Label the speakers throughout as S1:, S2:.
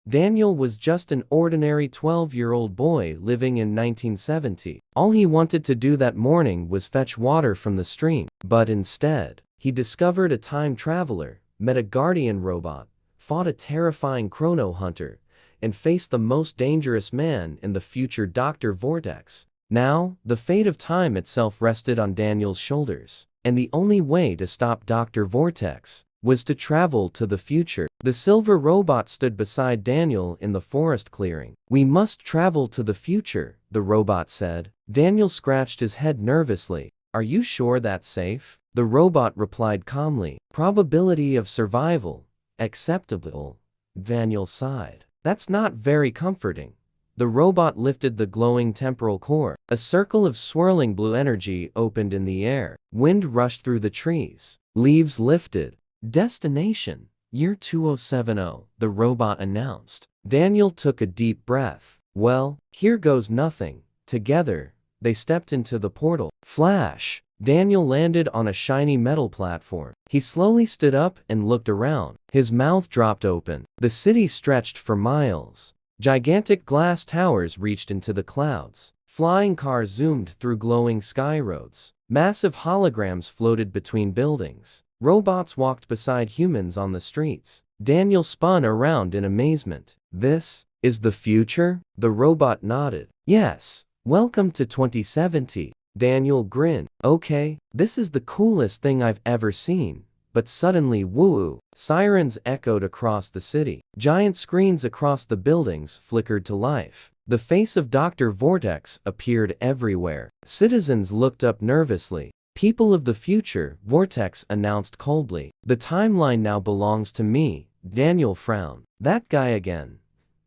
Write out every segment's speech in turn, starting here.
S1: Daniel was just an ordinary 12-year-old boy living in 1970. All he wanted to do that morning was fetch water from the stream. But instead, he discovered a time traveler, met a guardian robot, fought a terrifying Chrono Hunter, and faced the most dangerous man in the future, Doctor Vortex. Now, the fate of time itself rested on Daniel's shoulders, and the only way to stop Doctor Vortex was to travel to the future. The silver robot stood beside Daniel in the forest clearing. "We must travel to the future," the robot said. Daniel scratched his head nervously. "Are you sure that's safe?" The robot replied calmly. "Probability of survival acceptable." Daniel sighed. "That's not very comforting." The robot lifted the glowing temporal core. A circle of swirling blue energy opened in the air. Wind rushed through the trees. Leaves lifted. "Destination, year 2070, the robot announced. Daniel took a deep breath. "Well, here goes nothing." Together, they stepped into the portal. Flash! Daniel landed on a shiny metal platform. He slowly stood up and looked around. His mouth dropped open. The city stretched for miles. Gigantic glass towers reached into the clouds. Flying cars zoomed through glowing sky roads. Massive holograms floated between buildings. Robots walked beside humans on the streets. Daniel spun around in amazement. "This is the future?" The robot nodded. "Yes. Welcome to 2070. Daniel grinned. "Okay, this is the coolest thing I've ever seen." But suddenly, woo! Sirens echoed across the city. Giant screens across the buildings flickered to life. The face of Doctor Vortex appeared everywhere. Citizens looked up nervously. "People of the future," Vortex announced coldly. "The timeline now belongs to me." Daniel frowned. "That guy again."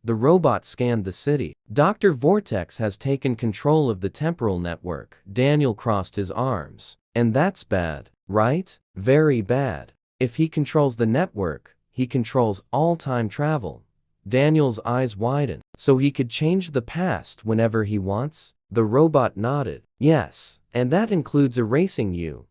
S1: The robot scanned the city. "Doctor Vortex has taken control of the Temporal Network." Daniel crossed his arms. "And that's bad, right?" "Very bad. If he controls the network, he controls all time travel." Daniel's eyes widened. "So he could change the past whenever he wants?" The robot nodded. "Yes, and that includes erasing you."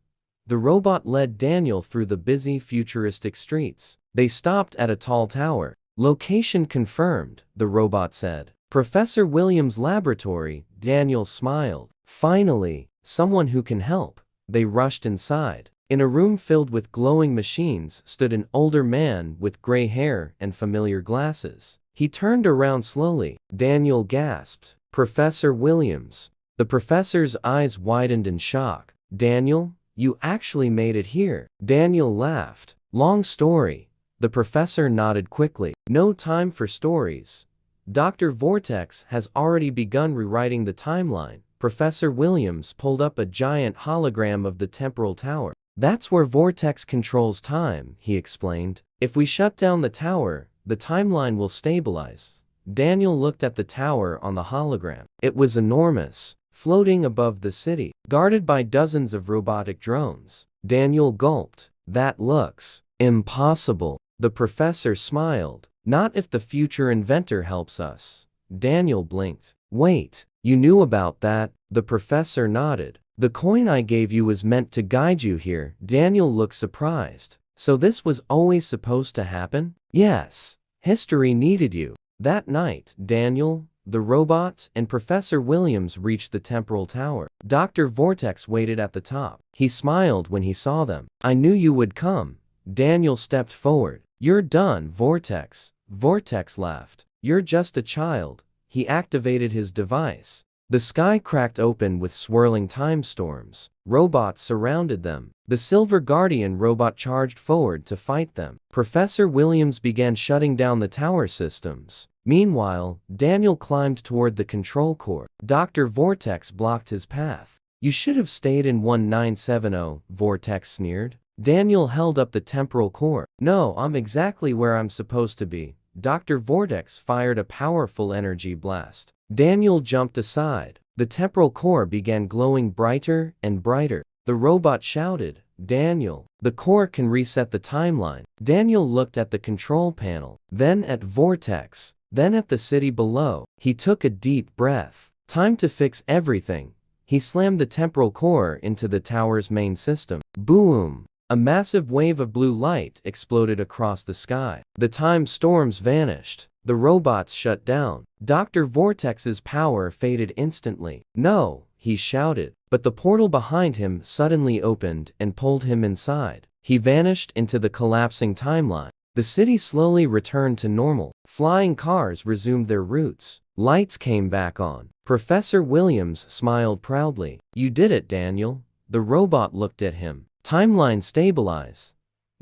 S1: The robot led Daniel through the busy futuristic streets. They stopped at a tall tower. "Location confirmed," the robot said. "Professor Williams' laboratory." Daniel smiled. "Finally, someone who can help." They rushed inside. In a room filled with glowing machines stood an older man with gray hair and familiar glasses. He turned around slowly. Daniel gasped. "Professor Williams." The professor's eyes widened in shock. "Daniel, you actually made it here." Daniel laughed. "Long story." The professor nodded quickly. "No time for stories. Dr. Vortex has already begun rewriting the timeline." Professor Williams pulled up a giant hologram of the temporal tower. "That's where Vortex controls time," he explained. "If we shut down the tower, the timeline will stabilize." Daniel looked at the tower on the hologram. It was enormous, floating above the city, guarded by dozens of robotic drones. Daniel gulped. "That looks impossible." The professor smiled. "Not if the future inventor helps us." Daniel blinked. "Wait, you knew about that?" The professor nodded. "The coin I gave you was meant to guide you here." Daniel looked surprised. "So this was always supposed to happen?" "Yes. History needed you." That night, Daniel, the robot, and Professor Williams reached the temporal tower. Dr. Vortex waited at the top. He smiled when he saw them. "I knew you would come." Daniel stepped forward. "You're done, Vortex." Vortex laughed. "You're just a child." He activated his device. The sky cracked open with swirling time storms. Robots surrounded them. The Silver Guardian robot charged forward to fight them. Professor Williams began shutting down the tower systems. Meanwhile, Daniel climbed toward the control core. Dr. Vortex blocked his path. "You should have stayed in 1970, Vortex sneered. Daniel held up the temporal core. "No, I'm exactly where I'm supposed to be." Dr. Vortex fired a powerful energy blast. Daniel jumped aside. The temporal core began glowing brighter and brighter. The robot shouted, "Daniel, the core can reset the timeline." Daniel looked at the control panel, then at Vortex, then at the city below. He took a deep breath. Time to fix everything. He slammed the temporal core into the tower's main system. Boom! A massive wave of blue light exploded across the sky. The time storms vanished. The robots shut down. Dr. Vortex's power faded instantly. "No!" he shouted, but the portal behind him suddenly opened and pulled him inside. He vanished into the collapsing timeline. The city slowly returned to normal. Flying cars resumed their routes. Lights came back on. Professor Williams smiled proudly. "You did it, Daniel." The robot looked at him. "Timeline stabilize."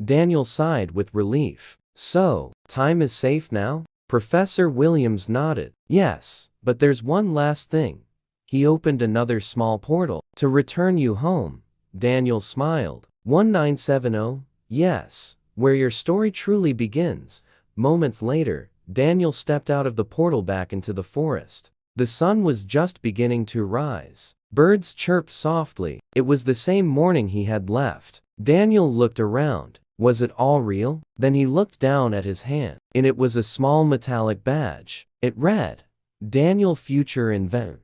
S1: Daniel sighed with relief. "So, time is safe now?" Professor Williams nodded. "Yes, but there's one last thing." He opened another small portal. "To return you home." Daniel smiled. 1970? Yes, where your story truly begins. Moments later, Daniel stepped out of the portal back into the forest. The sun was just beginning to rise. Birds chirped softly. It was the same morning he had left. Daniel looked around. Was it all real? Then he looked down at his hand. In it was a small metallic badge. It read, "Daniel Future Invent."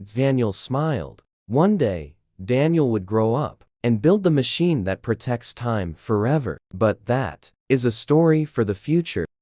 S1: Daniel smiled. One day, Daniel would grow up and build the machine that protects time forever. But that is a story for the future.